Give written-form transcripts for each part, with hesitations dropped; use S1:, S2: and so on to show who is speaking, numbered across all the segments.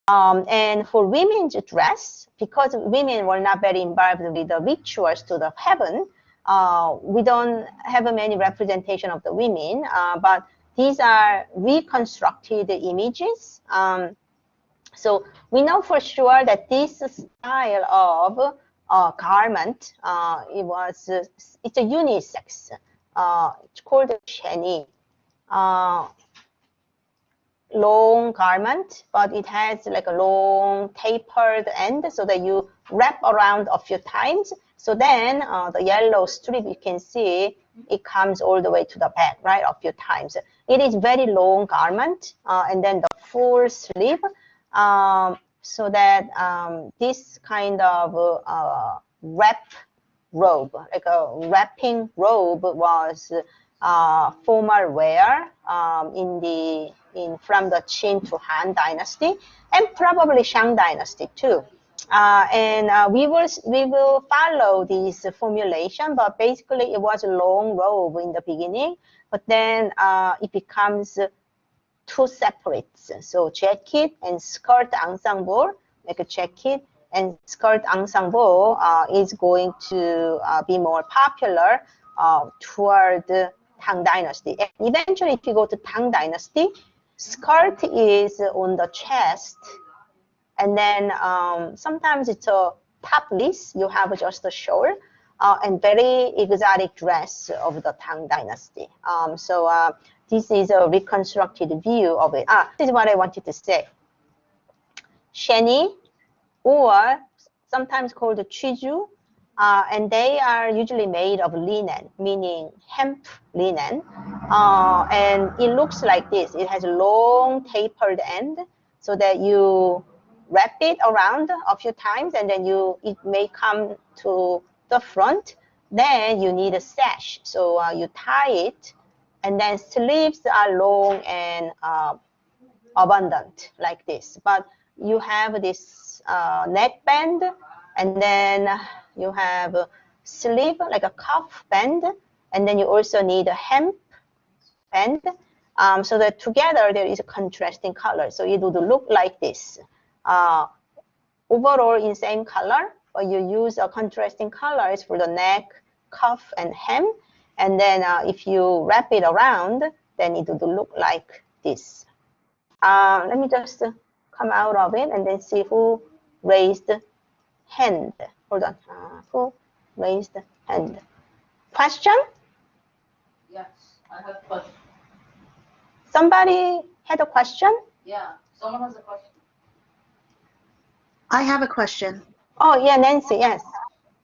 S1: And for women's dress, because women were not very involved with the rituals to the heaven, we don't have many representation of the women, but these are reconstructed images. So we know for sure that this style of garment, it's a unisex. It's called sheni. Long garment, but it has like a long tapered end so that you wrap around a few times. So then the yellow strip, you can see it comes all the way to the back, right, a few times. It is very long garment, and then the full sleeve, so that this kind of wrap robe, like a wrapping robe, was formal wear from the Qin to Han dynasty, and probably Shang dynasty too. And we will follow this formulation, but basically it was a long robe in the beginning, but then it becomes two separates. So jacket and skirt ensemble, like a jacket and skirt ensemble, is going to be more popular toward Tang dynasty. And eventually, if you go to Tang dynasty, skirt is on the chest, and then sometimes it's a topless. You have just a shawl, and very exotic dress of the Tang dynasty. So this is a reconstructed view of it. This is what I wanted to say. Sheni, or sometimes called chiju, and they are usually made of linen, meaning hemp linen. And it looks like this. It has a long tapered end so that you wrap it around a few times, and then it may come to the front. Then you need a sash. So you tie it, and then sleeves are long and abundant like this. But you have this neckband, and then you have a sleeve, like a cuff band, and then you also need a hemp band, so that together there is a contrasting color. So it would look like this. Overall in same color, but you use a contrasting colors for the neck, cuff, and hem. And then if you wrap it around, then it would look like this. Let me just come out of it and then see who raised hand. Hold on. Who raised hand? Question?
S2: Yes, I have a question.
S1: Somebody had a question?
S2: Yeah, someone has a question.
S3: I have a question.
S1: Oh, yeah, Nancy, yes.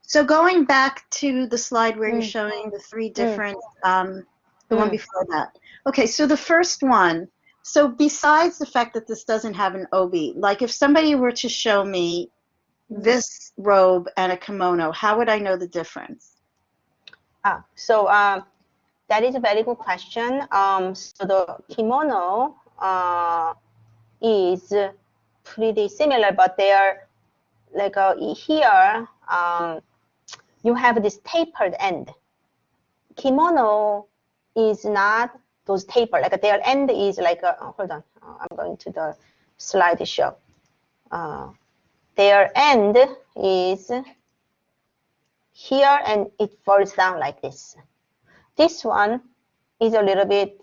S3: So going back to the slide where you're showing the three different, the one before that. Okay, so the first one, so besides the fact that this doesn't have an obi, like if somebody were to show me this robe and a kimono, how would I know the difference?
S1: So that is a very good question. So the kimono is pretty similar, but they are like here you have this tapered end. Kimono is not those taper, like their end is like hold on, I'm going to the slideshow. Their end is here and it falls down like this. This one is a little bit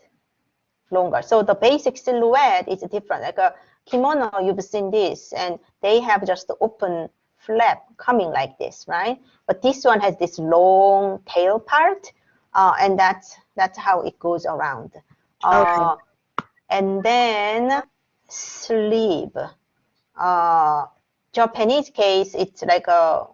S1: longer. So the basic silhouette is different. Like a kimono, you've seen this, and they have just the open flap coming like this, right? But this one has this long tail part, and that's how it goes around.
S3: Okay.
S1: And then sleeve. Japanese case, it's like a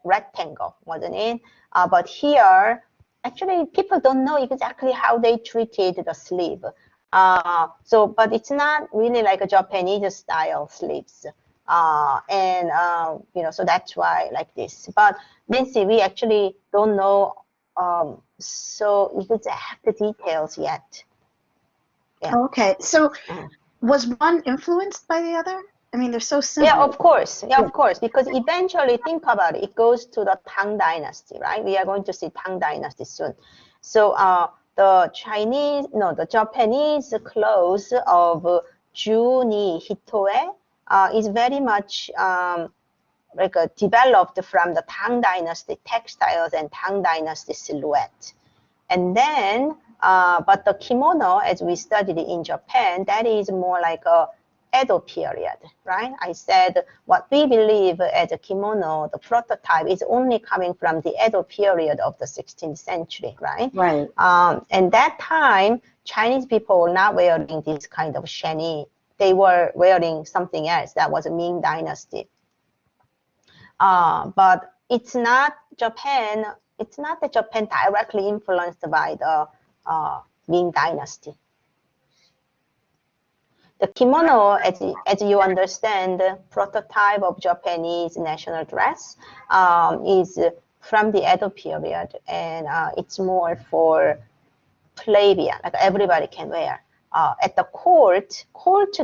S1: rectangle, wasn't it? But here, actually, people don't know exactly how they treated the sleeve. But it's not really like a Japanese style sleeves. So that's why like this. But Nancy, we actually don't know so exact details yet. Yeah.
S3: Okay, so was one influenced by the other? I mean, they're so similar.
S1: Yeah, of course. Yeah, of course. Because eventually, think about it, it goes to the Tang Dynasty, right? We are going to see Tang Dynasty soon. So the Japanese clothes of Juni Hitoe is very much developed from the Tang Dynasty textiles and Tang Dynasty silhouette. And then, but the kimono, as we studied in Japan, that is more like a Edo period, right? I said what we believe as a kimono, the prototype, is only coming from the Edo period of the 16th century, right?
S3: Right.
S1: And that time, Chinese people were not wearing this kind of sheni. They were wearing something else. That was a Ming Dynasty. But it's not Japan. It's not that Japan directly influenced by the Ming Dynasty. The kimono, as you understand, the prototype of Japanese national dress is from the Edo period, and it's more for plebeian, like everybody can wear. At the court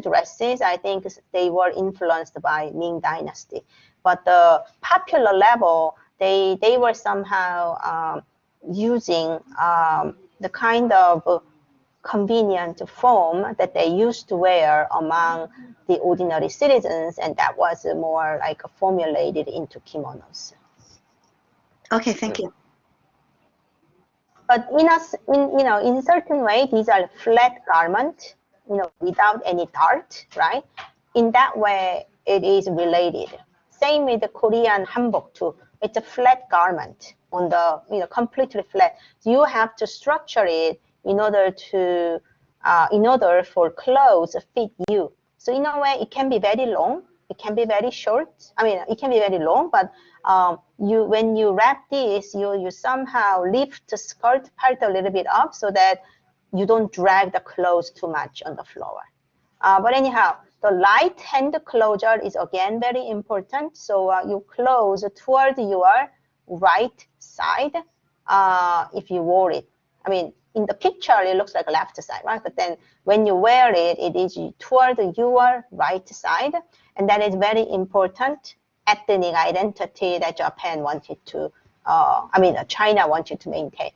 S1: dresses, I think they were influenced by Ming Dynasty, but the popular level, they were somehow using the kind of convenient form that they used to wear among the ordinary citizens, and that was more like formulated into kimonos.
S3: Okay, thank you.
S1: But in certain way, these are flat garment, without any dart, right? In that way, it is related. Same with the Korean hanbok too. It's a flat garment on the completely flat. So you have to structure it in order for clothes to fit you. So in a way, it can be very long, it can be very short. I mean, it can be very long, but when you wrap this, you somehow lift the skirt part a little bit up so that you don't drag the clothes too much on the floor. But anyhow, the light hand closure is again very important. So you close toward your right side if you wore it. I mean, in the picture, it looks like left side, right? But then when you wear it, it is toward your right side. And that is very important ethnic identity that Japan wanted to, China wanted to maintain.